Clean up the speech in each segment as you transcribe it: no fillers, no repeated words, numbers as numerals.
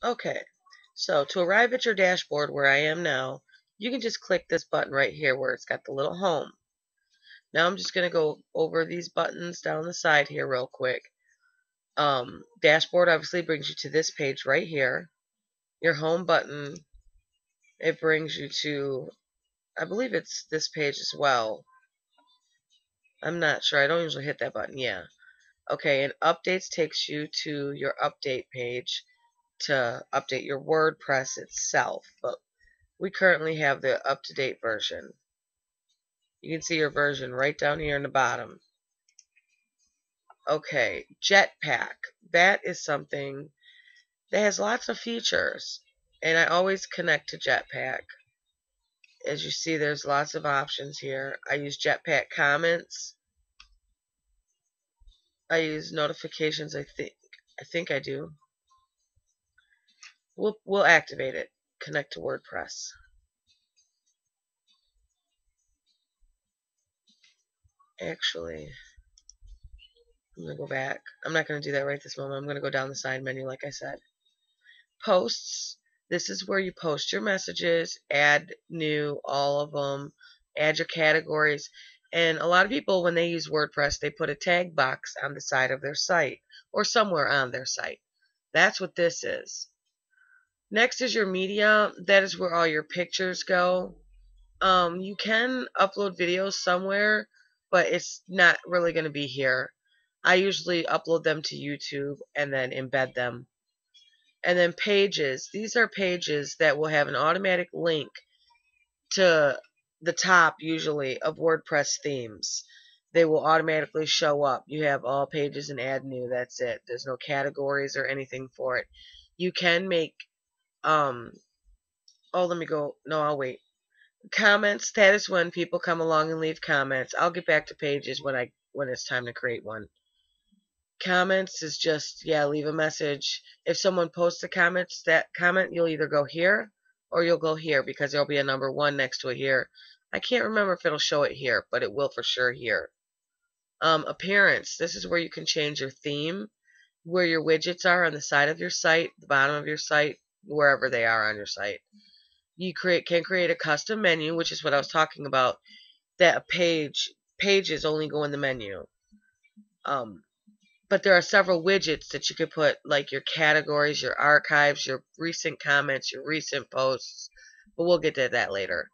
Okay, so to arrive at your dashboard where I am now, you can just click this button right here where it's got the little home. Now I'm just going to go over these buttons down the side here real quick. Dashboard obviously brings you to this page right here. Your home button, it brings you to, I believe it's this page as well. I'm not sure. I don't usually hit that button. Yeah. Okay, and updates takes you to your update page to update your WordPress itself. But we currently have the up-to-date version. You can see your version right down here in the bottom. Okay, Jetpack. That is something that has lots of features. And I always connect to Jetpack. As you see, there's lots of options here. I use Jetpack comments. I use notifications, I think. I think I do. We'll activate it. Connect to WordPress. Actually, I'm going to go back. I'm not going to do that right this moment. I'm going to go down the side menu like I said. Posts. This is where you post your messages, add new, all of them, add your categories. And a lot of people, when they use WordPress, they put a tag box on the side of their site or somewhere on their site. That's what this is. Next is your media. That is where all your pictures go. You can upload videos somewhere, but it's not really going to be here. I usually upload them to YouTube and then embed them. And then pages. These are pages that will have an automatic link to the top, usually, of WordPress themes. They will automatically show up. You have all pages and add new. That's it. There's no categories or anything for it. You can make, oh, let me go. No, I'll wait. Comments. That is when people come along and leave comments. I'll get back to pages when it's time to create one. Comments is just, yeah, leave a message. If someone posts a that comment, you'll either go here or you'll go here because there'll be a number 1 next to it here. I can't remember if it'll show it here, but it will for sure here. Appearance. This is where you can change your theme, where your widgets are on the side of your site, the bottom of your site, wherever they are on your site. You can create a custom menu, which is what I was talking about, that pages only go in the menu. But there are several widgets that you could put, like your categories, your archives, your recent comments, your recent posts. But we'll get to that later.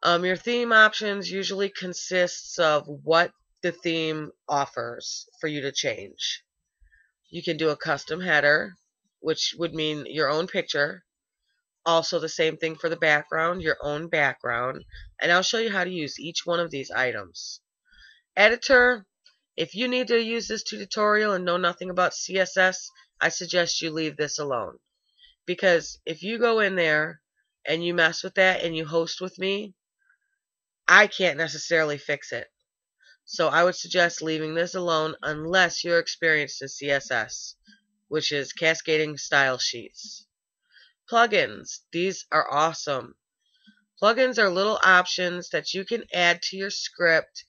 Your theme options usually consists of what the theme offers for you to change. You can do a custom header, which would mean your own picture. Also the same thing for the background, your own background. And I'll show you how to use each one of these items. Editor. If you need to use this tutorial and know nothing about CSS, I suggest you leave this alone. Because if you go in there and you mess with that and you host with me, I can't necessarily fix it. So I would suggest leaving this alone unless you're experienced in CSS, which is cascading style sheets. Plugins. These are awesome. Plugins are little options that you can add to your script.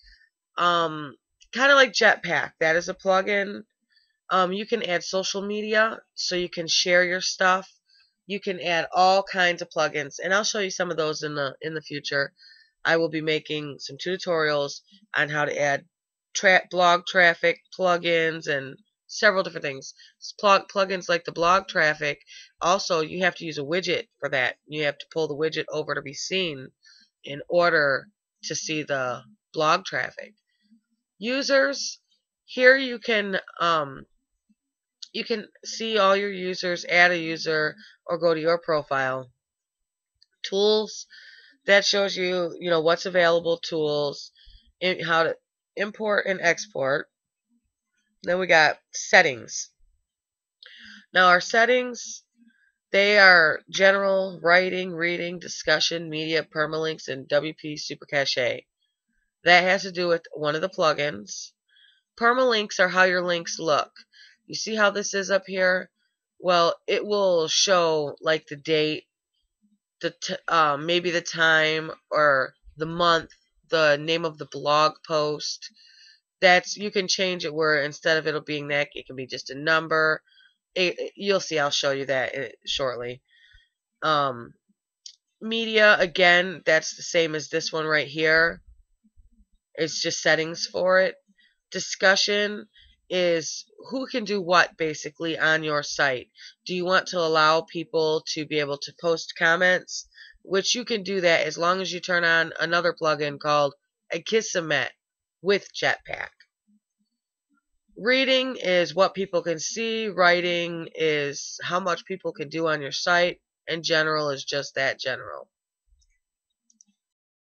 Kind of like Jetpack. That is a plugin. You can add social media so you can share your stuff. You can add all kinds of plugins, and I'll show you some of those in the future. I will be making some tutorials on how to add blog traffic plugins and several different things. Plugins like the blog traffic. Also, you have to use a widget for that. You have to pull the widget over to be seen in order to see the blog traffic. Users. Here you can see all your users, add a user, or go to your profile. Tools, that shows you, what's available, tools, how to import and export. Then we got settings. Now our settings, they are general, writing, reading, discussion, media, permalinks, and WP Super Cache. That has to do with one of the plugins. Permalinks are how your links look. You see how this is up here? Well, it will show like the date, maybe the time or the month, the name of the blog post. You can change it where instead of it being that, it can be just a number. You'll see. I'll show you that shortly. Um, Media, again, that's the same as this one right here. It's just settings for it. Discussion is who can do what basically on your site. Do you want to allow people to be able to post comments? Which you can do that as long as you turn on another plugin called Akismet with Jetpack. Reading is what people can see. Writing is how much people can do on your site. And general is just that, general.